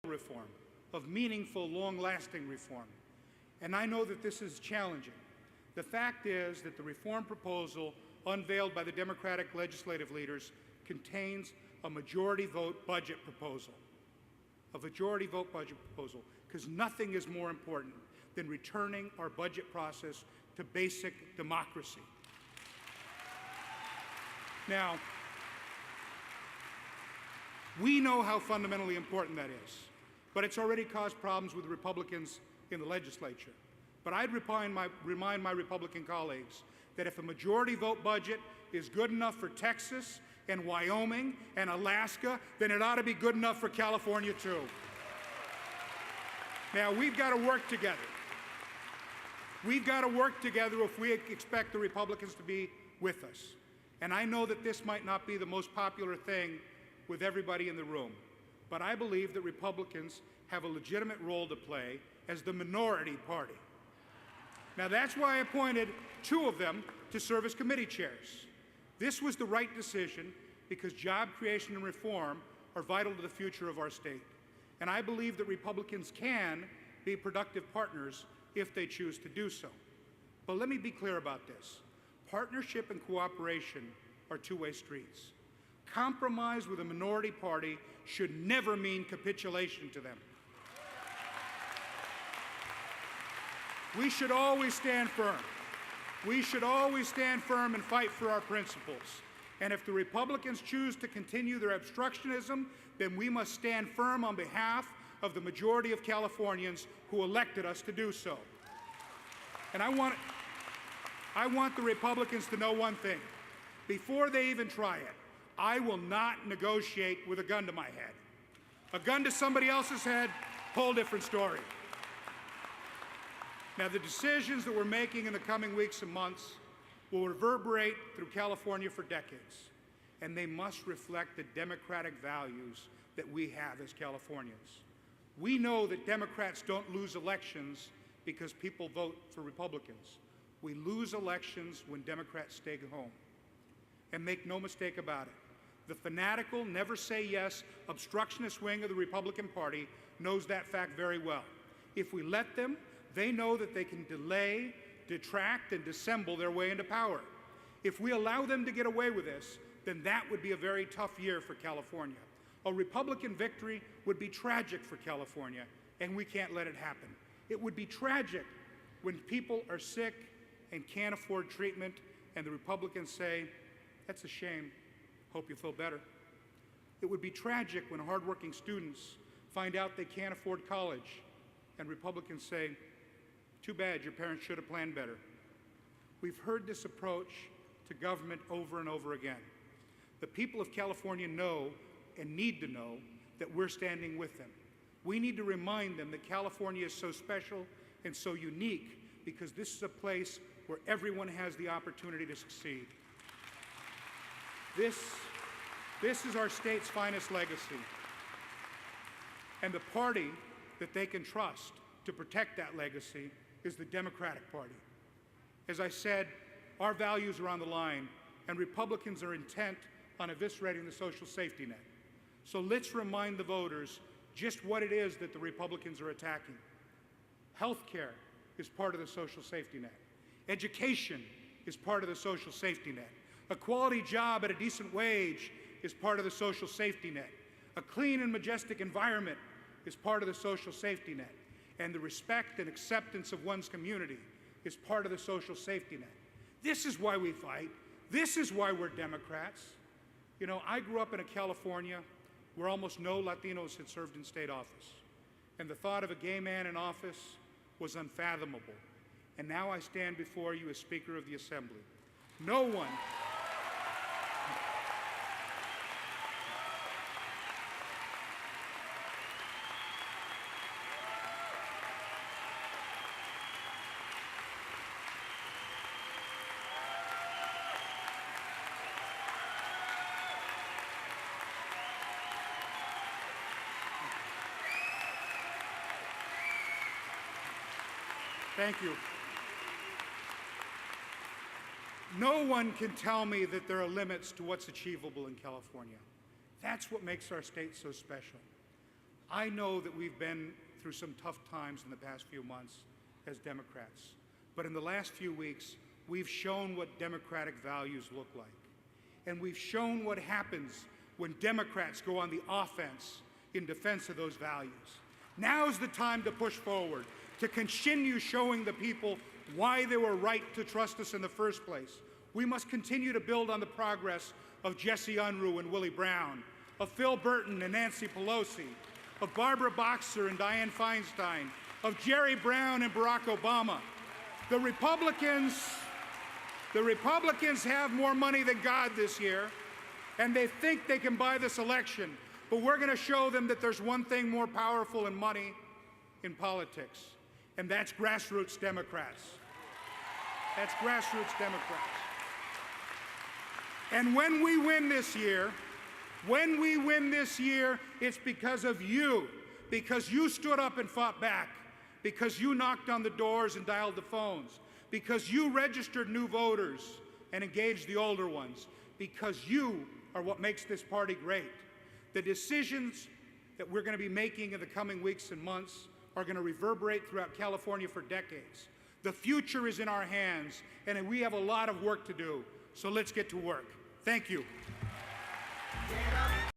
reform, of meaningful, long-lasting reform. And I know that this is challenging. The fact is that the reform proposal unveiled by the Democratic legislative leaders contains a majority vote budget proposal. A majority vote budget proposal, because nothing is more important than returning our budget process to basic democracy. Now, we know how fundamentally important that is, but it's already caused problems with Republicans in the legislature. But I'd remind my Republican colleagues that if a majority vote budget is good enough for Texas and Wyoming and Alaska, then it ought to be good enough for California too. Now, we've got to work together. We've got to work together if we expect the Republicans to be with us. And I know that this might not be the most popular thing with everybody in the room, but I believe that Republicans have a legitimate role to play as the minority party. Now, that's why I appointed two of them to serve as committee chairs. This was the right decision because job creation and reform are vital to the future of our state. And I believe that Republicans can be productive partners if they choose to do so. But let me be clear about this. Partnership and cooperation are two-way streets. Compromise with a minority party should never mean capitulation to them. We should always stand firm. We should always stand firm and fight for our principles. And if the Republicans choose to continue their obstructionism, then we must stand firm on behalf of the majority of Californians who elected us to do so. And I want the Republicans to know one thing. Before they even try it, I will not negotiate with a gun to my head. A gun to somebody else's head, whole different story. Now, the decisions that we're making in the coming weeks and months will reverberate through California for decades, and they must reflect the democratic values that we have as Californians. We know that Democrats don't lose elections because people vote for Republicans. We lose elections when Democrats stay home. And make no mistake about it, the fanatical, never say yes, obstructionist wing of the Republican Party knows that fact very well. If we let them, they know that they can delay, detract, and dissemble their way into power. If we allow them to get away with this, then that would be a very tough year for California. A Republican victory would be tragic for California, and we can't let it happen. It would be tragic when people are sick and can't afford treatment, and the Republicans say, "That's a shame. Hope you feel better." It would be tragic when hardworking students find out they can't afford college, and Republicans say, "Too bad, your parents should have planned better." We've heard this approach to government over and over again. The people of California know and need to know that we're standing with them. We need to remind them that California is so special and so unique because this is a place where everyone has the opportunity to succeed. This is our state's finest legacy. And the party that they can trust to protect that legacy is the Democratic Party. As I said, our values are on the line, and Republicans are intent on eviscerating the social safety net. So let's remind the voters just what it is that the Republicans are attacking. Health care is part of the social safety net. Education is part of the social safety net. A quality job at a decent wage is part of the social safety net. A clean and majestic environment is part of the social safety net. And the respect and acceptance of one's community is part of the social safety net. This is why we fight. This is why we're Democrats. You know, I grew up in a California where almost no Latinos had served in state office. And the thought of a gay man in office was unfathomable. And now I stand before you as Speaker of the Assembly. No one Thank you. No one can tell me that there are limits to what's achievable in California. That's what makes our state so special. I know that we've been through some tough times in the past few months as Democrats, but in the last few weeks, we've shown what democratic values look like. And we've shown what happens when Democrats go on the offense in defense of those values. Now's the time to push forward, to continue showing the people why they were right to trust us in the first place. We must continue to build on the progress of Jesse Unruh and Willie Brown, of Phil Burton and Nancy Pelosi, of Barbara Boxer and Dianne Feinstein, of Jerry Brown and Barack Obama. The Republicans have more money than God this year, and they think they can buy this election. But we're going to show them that there's one thing more powerful than money in politics, and that's grassroots Democrats. That's grassroots Democrats. And when we win this year, it's because of you, because you stood up and fought back, because you knocked on the doors and dialed the phones, because you registered new voters and engaged the older ones, because you are what makes this party great. The decisions that we're going to be making in the coming weeks and months are going to reverberate throughout California for decades. The future is in our hands, and we have a lot of work to do, so let's get to work. Thank you.